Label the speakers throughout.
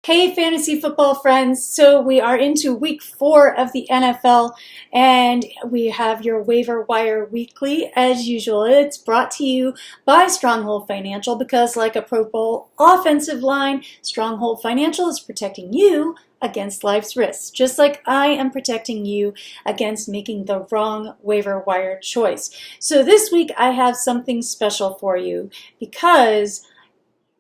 Speaker 1: Hey, fantasy football friends. So we are into week 4 of the NFL, and we have your waiver wire weekly as usual. It's brought to you by Stronghold Financial because, like a Pro Bowl offensive line, Stronghold Financial is protecting you against life's risks, just like I am protecting you against making the wrong waiver wire choice. So this week I have something special for you because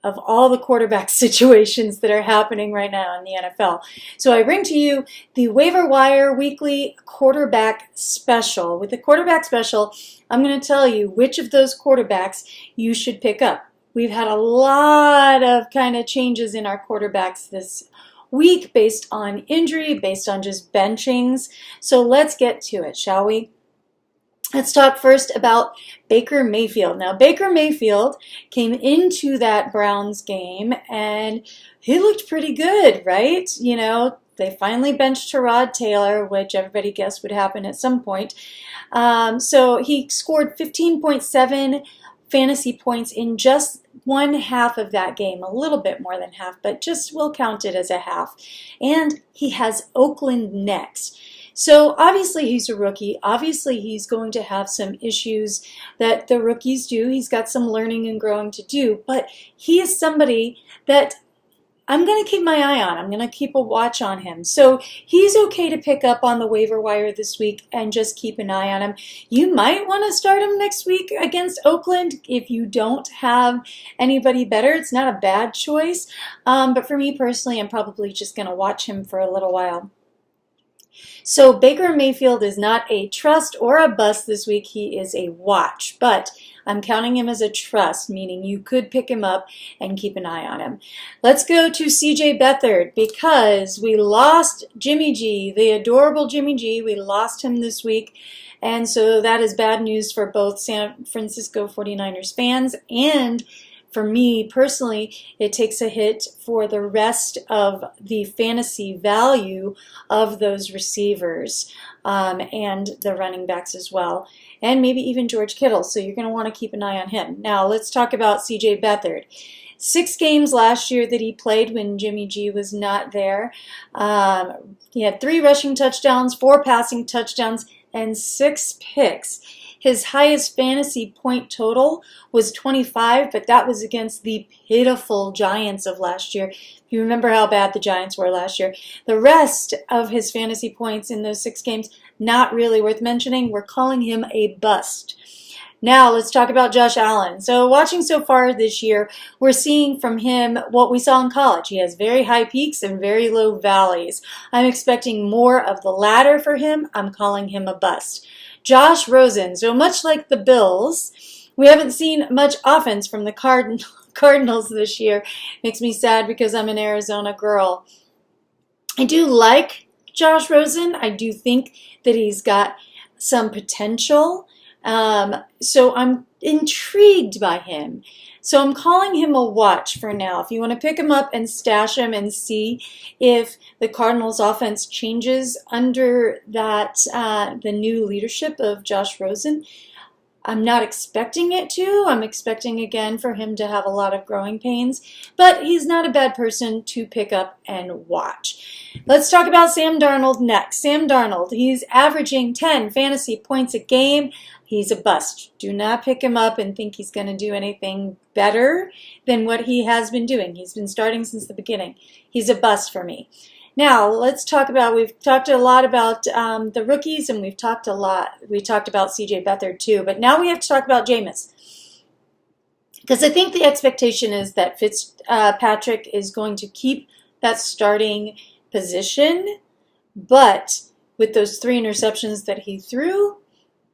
Speaker 1: of all the quarterback situations that are happening right now in the NFL. So I bring to you the Waiver Wire Weekly Quarterback Special. With the quarterback special, I'm going to tell you which of those quarterbacks you should pick up. We've had a lot of kind of changes in our quarterbacks this week based on injury, based on just benchings. So let's get to it, shall we? Let's talk first about Baker Mayfield. Now, Baker Mayfield came into that Browns game, and he looked pretty good, right? You know, they finally benched Tyrod Taylor, which everybody guessed would happen at some point. So he scored 15.7 fantasy points in just one half of that game, a little bit more than half, but just we'll count it as a half. And he has Oakland next. So obviously he's a rookie. Obviously he's going to have some issues that the rookies do. He's got some learning and growing to do, but he is somebody that I'm going to keep my eye on. I'm going to keep a watch on him. So he's okay to pick up on the waiver wire this week and just keep an eye on him. You might want to start him next week against Oakland if you don't have anybody better. It's not a bad choice. But for me personally, I'm probably just going to watch him for a little while. So Baker Mayfield is not a trust or a bust this week. He is a watch, but I'm counting him as a trust, meaning you could pick him up and keep an eye on him. Let's go to CJ Beathard because we lost Jimmy G, the adorable Jimmy G. We lost him this week. And so that is bad news for both San Francisco 49ers fans and for me personally, it takes a hit for the rest of the fantasy value of those receivers and the running backs as well, and maybe even George Kittle. So you're going to want to keep an eye on him. Now let's talk about CJ Beathard. 6 games last year that he played when Jimmy G was not there. He had 3 rushing touchdowns, 4 passing touchdowns, and 6 picks. His highest fantasy point total was 25, but that was against the pitiful Giants of last year. If you remember how bad the Giants were last year. The rest of his fantasy points in those 6 games, not really worth mentioning. We're calling him a bust. Now let's talk about Josh Allen. So watching so far this year, we're seeing from him what we saw in college. He has very high peaks and very low valleys. I'm expecting more of the latter for him. I'm calling him a bust. Josh Rosen. So much like the Bills, we haven't seen much offense from the Cardinals this year. Makes me sad because I'm an Arizona girl. I do like Josh Rosen. I do think that he's got some potential. So I'm intrigued by him. So I'm calling him a watch for now. If you want to pick him up and stash him and see if the Cardinals offense changes under that the new leadership of Josh Rosen, I'm not expecting it to. I'm expecting again for him to have a lot of growing pains, but he's not a bad person to pick up and watch. Let's talk about Sam Darnold next. Sam Darnold, he's averaging 10 fantasy points a game. He's a bust. Do not pick him up and think he's going to do anything better than what he has been doing. He's been starting since the beginning. He's a bust for me. Now, let's talk about, we've talked a lot about the rookies, and we talked about CJ Beathard too, but now we have to talk about Jameis. Because I think the expectation is that Fitzpatrick is going to keep that starting position, but with those 3 interceptions that he threw,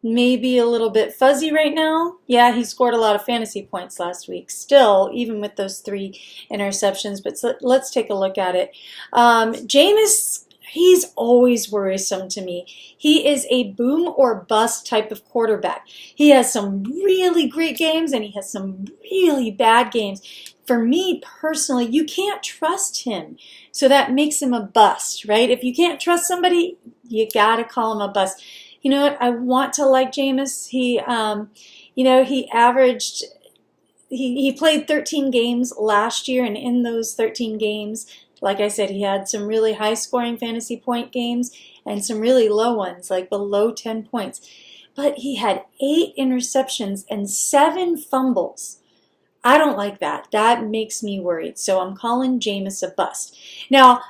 Speaker 1: maybe a little bit fuzzy right now. Yeah, he scored a lot of fantasy points last week still, even with those 3 interceptions, but let's take a look at it. Jameis, he's always worrisome to me. He is a boom or bust type of quarterback. He has some really great games and he has some really bad games. For me personally, you can't trust him. So that makes him a bust, right? If you can't trust somebody, you got to call him a bust. You know what? I want to like Jameis. He played 13 games last year, and in those 13 games, Like I said, he had some really high-scoring fantasy point games and some really low ones, like below 10 points. But he had 8 interceptions and 7 fumbles. I don't like that. That makes me worried. So I'm calling Jameis a bust. Now,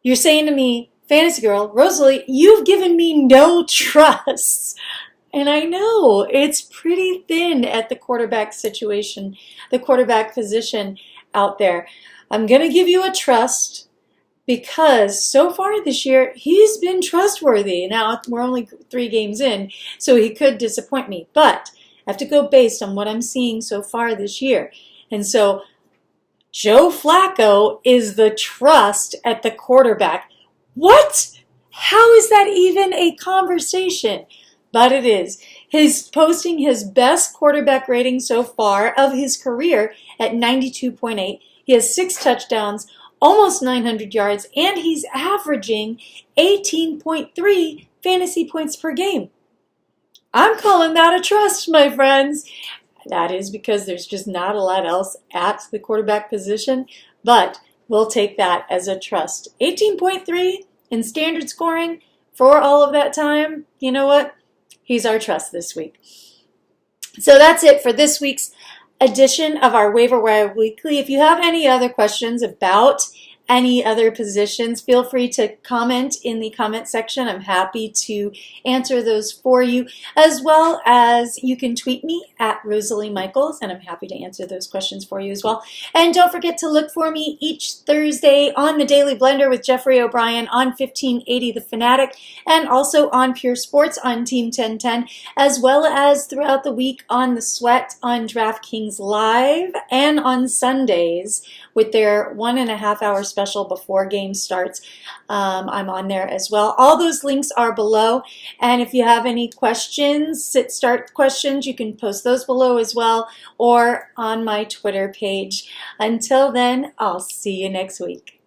Speaker 1: you're saying to me, Fantasy Girl, Rosalie, you've given me no trust. And I know it's pretty thin at the quarterback situation, the quarterback position out there. I'm going to give you a trust because so far this year, he's been trustworthy. Now, we're only 3 games in, so he could disappoint me. But I have to go based on what I'm seeing so far this year. And so Joe Flacco is the trust at the quarterback. What? How is that even a conversation? But it is. He's posting his best quarterback rating so far of his career at 92.8. He has 6 touchdowns, almost 900 yards, and he's averaging 18.3 fantasy points per game. I'm calling that a trust, my friends. That is because there's just not a lot else at the quarterback position, but we'll take that as a trust. 18.3 in standard scoring for all of that time. You know what? He's our trust this week. So that's it for this week's edition of our Waiver Wire Weekly. If you have any other questions about any other positions, feel free to comment in the comment section. I'm happy to answer those for you, as well as you can tweet me at Rosalie Michaels, and I'm happy to answer those questions for you as well. And don't forget to look for me each Thursday on the Daily Blender with Jeffry O'Brien on 1580 The Fanatic, and also on Pure Sports on Team 1010, as well as throughout the week on The Sweat on DraftKings Live, and on Sundays with their 1.5 hour special before game starts. I'm on there as well. All those links are below. And if you have any questions, start questions, you can post those below as well, or on my Twitter page. Until then, I'll see you next week.